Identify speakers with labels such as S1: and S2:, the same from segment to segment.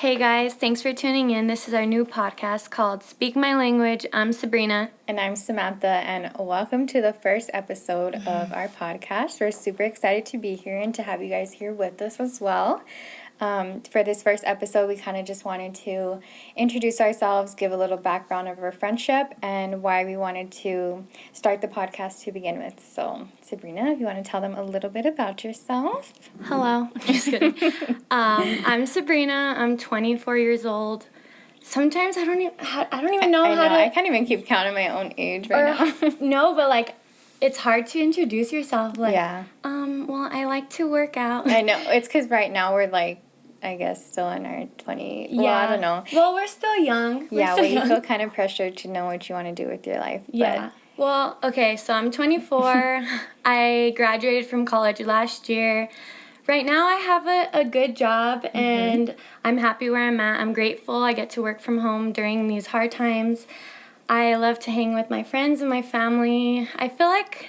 S1: Hey guys, thanks for tuning in. This is our new podcast called Speak My Language. I'm Sabrina.
S2: And I'm Samantha, and welcome to the first episode of our podcast. We're super excited to be here and to have you guys here with us as well. For this first episode, we kind of just wanted to introduce ourselves, give a little background of our friendship, and why we wanted to start the podcast to begin with. So, Sabrina, if you want to tell them a little bit about yourself.
S1: Hello. Just kidding. I'm Sabrina. I'm 24 years old. Sometimes I don't even know how to...
S2: I can't even keep count of my own age now.
S1: No, but like, it's hard to introduce yourself. Like,
S2: yeah.
S1: Well, I like to work out.
S2: I know. It's because right now we're like, I guess still in our 20s. Well, I don't know.
S1: Well, we're still young.
S2: You feel kind of pressured to know what you want to do with your life.
S1: Yeah. Well, okay, so I'm 24. I graduated from college last year. Right now I have a good job, and I'm happy where I'm at. I'm grateful I get to work from home during these hard times. I love to hang with my friends and my family. I feel like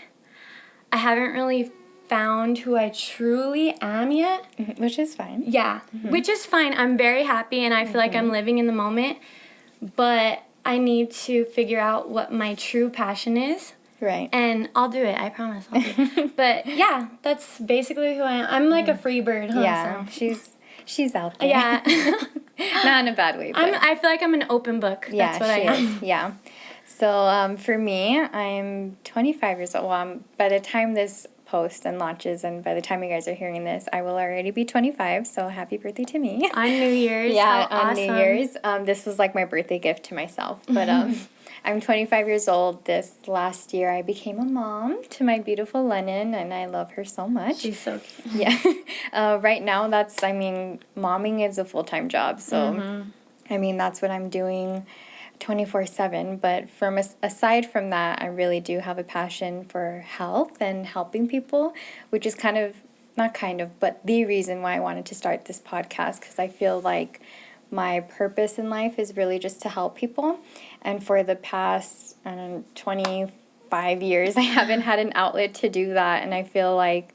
S1: I haven't really found who I truly am yet.
S2: Which is fine.
S1: Yeah, which is fine. I'm very happy, and I feel like I'm living in the moment, but I need to figure out what my true passion is.
S2: Right.
S1: And I'll do it. I promise I'll do it. But yeah, that's basically who I am. I'm like a free bird, huh?
S2: Yeah,
S1: so.
S2: she's out there.
S1: Yeah.
S2: Not in a bad way. But
S1: I feel like I'm an open book. That's what I am.
S2: Yeah. So for me, I'm 25 years old. Well, by the time this post and launches, and by the time you guys are hearing this, I will already be 25. So happy birthday to me.
S1: On New Year's.
S2: Yeah,
S1: How
S2: on
S1: awesome.
S2: New Year's. This was like my birthday gift to myself. But I'm 25 years old. This last year, I became a mom to my beautiful Lennon, and I love her so much.
S1: She's so cute.
S2: Yeah. Right now, momming is a full-time job. So, that's what I'm doing 24/7. But aside from that, I really do have a passion for health and helping people, which is but the reason why I wanted to start this podcast, because I feel like my purpose in life is really just to help people. And for the past 25 years, I haven't had an outlet to do that. And I feel like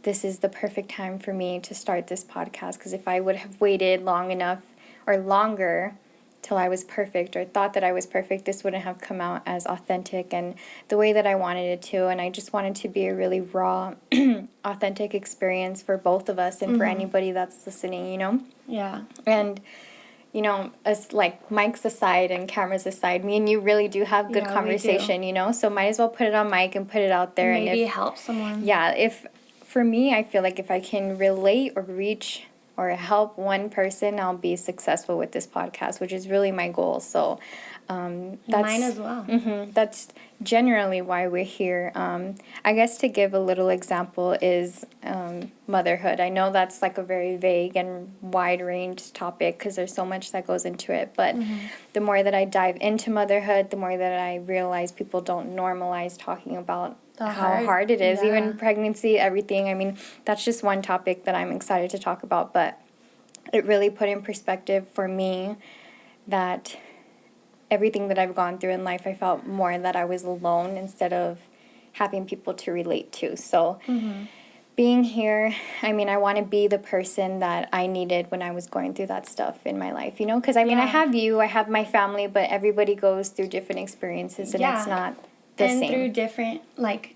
S2: this is the perfect time for me to start this podcast, because if I would have waited long enough or longer till I was perfect or thought that I was perfect, this wouldn't have come out as authentic and the way that I wanted it to. And I just wanted to be a really raw, authentic experience for both of us and for anybody that's listening,
S1: Yeah.
S2: And, as like mics aside and cameras aside, me and you really do have good conversation, so might as well put it on mic and put it out there.
S1: Maybe help someone.
S2: Yeah, for me, I feel like if I can relate or reach or help one person, I'll be successful with this podcast, which is really my goal. So
S1: that's mine as well.
S2: That's generally why we're here. I guess to give a little example is motherhood. I know that's like a very vague and wide range topic because there's so much that goes into it. But the more that I dive into motherhood, the more that I realize people don't normalize talking about how hard it is, even pregnancy, everything. That's just one topic that I'm excited to talk about, but it really put in perspective for me that everything that I've gone through in life, I felt more that I was alone instead of having people to relate to. So being here, I want to be the person that I needed when I was going through that stuff in my life, because I have you, I have my family, but everybody goes through different experiences, and it's not the same.
S1: Through different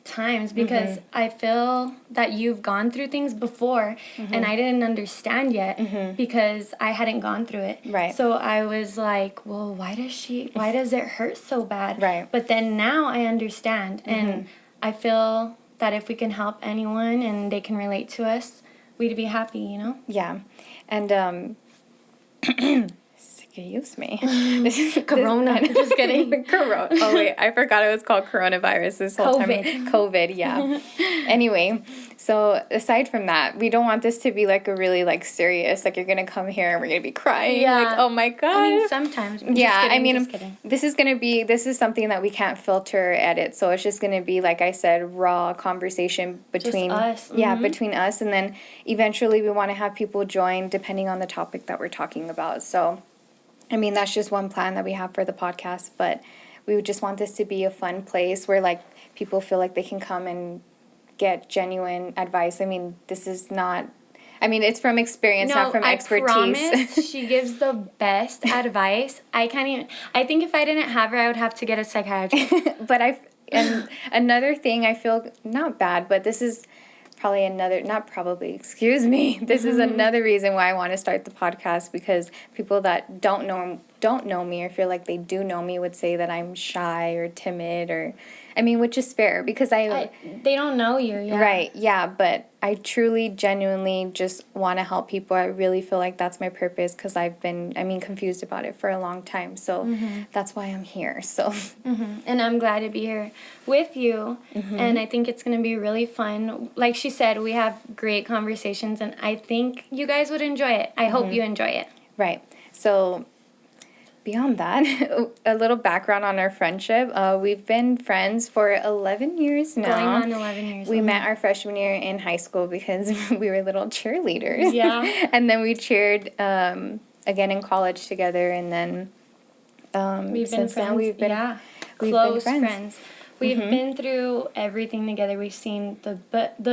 S1: times, because I feel that you've gone through things before and I didn't understand yet because I hadn't gone through it.
S2: Right.
S1: So I was like, well, why does it hurt so bad?
S2: Right.
S1: But then now I understand, and I feel that if we can help anyone and they can relate to us, we'd be happy,
S2: Yeah. And excuse me. This is
S1: Corona. Just kidding.
S2: Corona. Oh, wait. I forgot it was called coronavirus this whole time. COVID, yeah. Anyway, so aside from that, we don't want this to be like a really serious, you're going to come here and we're going to be crying.
S1: Yeah.
S2: Oh my God.
S1: Sometimes.
S2: This is something that we can't filter or edit. So it's just going to be, like I said, raw conversation between
S1: us.
S2: Between us. And then eventually we want to have people join depending on the topic that we're talking about. So that's just one plan that we have for the podcast, but we would just want this to be a fun place where, people feel like they can come and get genuine advice. This is not I mean, it's from experience, not from expertise.
S1: I promise she gives the best advice. I can't even, I think if I didn't have her, I would have to get a psychiatrist.
S2: But and another thing, I feel not bad, but this is probably another, not probably, excuse me. This is another reason why I want to start the podcast, because people that don't know me or feel like they do know me would say that I'm shy or timid, or, I mean, which is fair because
S1: they don't know you, yeah.
S2: Right, yeah, but I truly, genuinely just want to help people. I really feel like that's my purpose, because I've been, confused about it for a long time. So that's why I'm here. So,
S1: and I'm glad to be here with you. And I think it's going to be really fun. Like she said, we have great conversations, and I think you guys would enjoy it. I hope you enjoy it.
S2: Right. So, beyond that, a little background on our friendship. We've been friends for 11 years now.
S1: Going on 11 years.
S2: We met our freshman year in high school because we were little cheerleaders.
S1: Yeah.
S2: And then we cheered again in college together, and then
S1: we've been friends. Close friends. We've been through everything together. We've seen the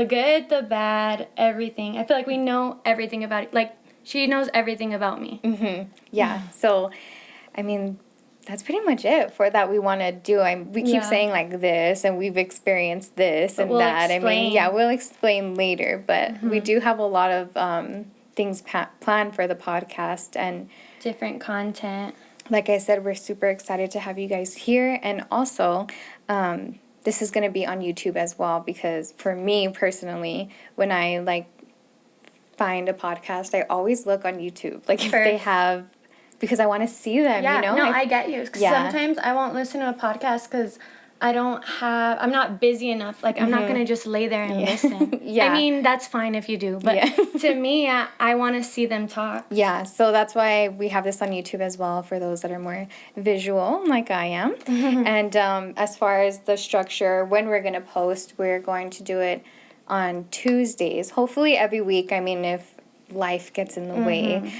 S1: good, the bad, everything. I feel like we know everything about it. Like, she knows everything about me.
S2: Yeah. So, I mean, that's pretty much it for that we want to do. We keep saying like this, and we've experienced this and
S1: we'll
S2: that.
S1: Explain.
S2: We'll explain later, but we do have a lot of things planned for the podcast and
S1: different content.
S2: Like I said, we're super excited to have you guys here, and also this is going to be on YouTube as well, because for me personally, when I find a podcast, I always look on YouTube, like if they have, because I want to see them,
S1: you know? No, I get you. Sometimes I won't listen to a podcast because I'm not busy enough. Like, I'm not going to just lay there and listen. I mean, that's fine if you do. But to me, I want to see them talk.
S2: Yeah, so that's why we have this on YouTube as well, for those that are more visual, like I am. And as far as the structure, when we're going to post, we're going to do it on Tuesdays. Hopefully every week. I mean, if life gets in the way.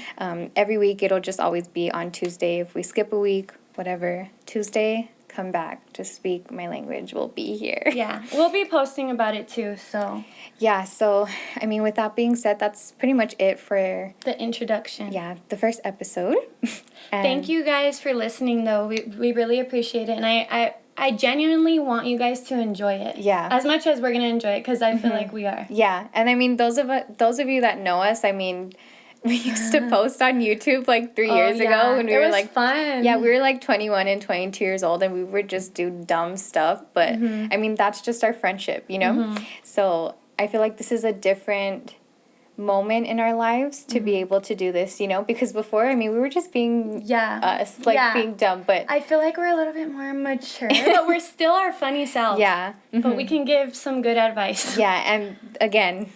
S2: Every week it'll just always be on Tuesday. If we skip a week, whatever, Tuesday, come back to speak my language. We'll be here.
S1: Yeah, we'll be posting about it too, so.
S2: Yeah, so, I mean, with that being said, that's pretty much it for
S1: the introduction.
S2: Yeah, the first episode.
S1: Thank you guys for listening, though. We really appreciate it, and I genuinely want you guys to enjoy it.
S2: Yeah.
S1: As much as we're going to enjoy it, because I feel like we are.
S2: Yeah, and I mean, those of you that know us, I mean, we used to post on YouTube 3 years ago when we were
S1: fun.
S2: Yeah, we were 21 and 22 years old, and we would just do dumb stuff. But I mean, that's just our friendship, you know? So I feel like this is a different moment in our lives to be able to do this, you know? Because before, I mean, we were just being us, being dumb. But
S1: I feel like we're a little bit more mature, but we're still our funny selves.
S2: Yeah.
S1: But we can give some good advice.
S2: Yeah, and again,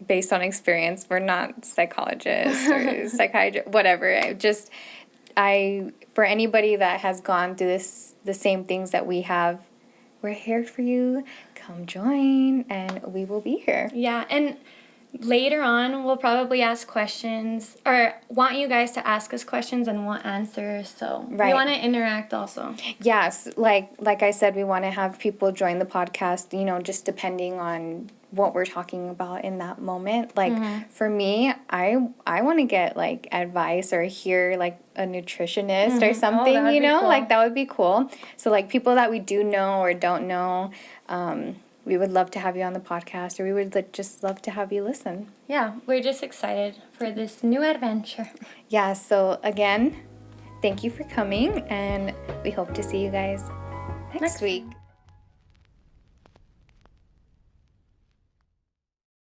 S2: based on experience, we're not psychologists or psychiatrists, whatever. For anybody that has gone through the same things that we have, we're here for you. Come join, and we will be here.
S1: Yeah, and later on, we'll probably ask questions, or want you guys to ask us questions and want answers, so we want to interact also.
S2: Yes, like I said, we want to have people join the podcast, you know, just depending on what we're talking about in that moment. For me, I want to get advice or hear a nutritionist or something, you know, cool. That would be cool. So people that we do know or don't know, we would love to have you on the podcast, or we would just love to have you listen.
S1: Yeah, we're just excited for this new adventure.
S2: Yeah, so again, thank you for coming, and we hope to see you guys next week.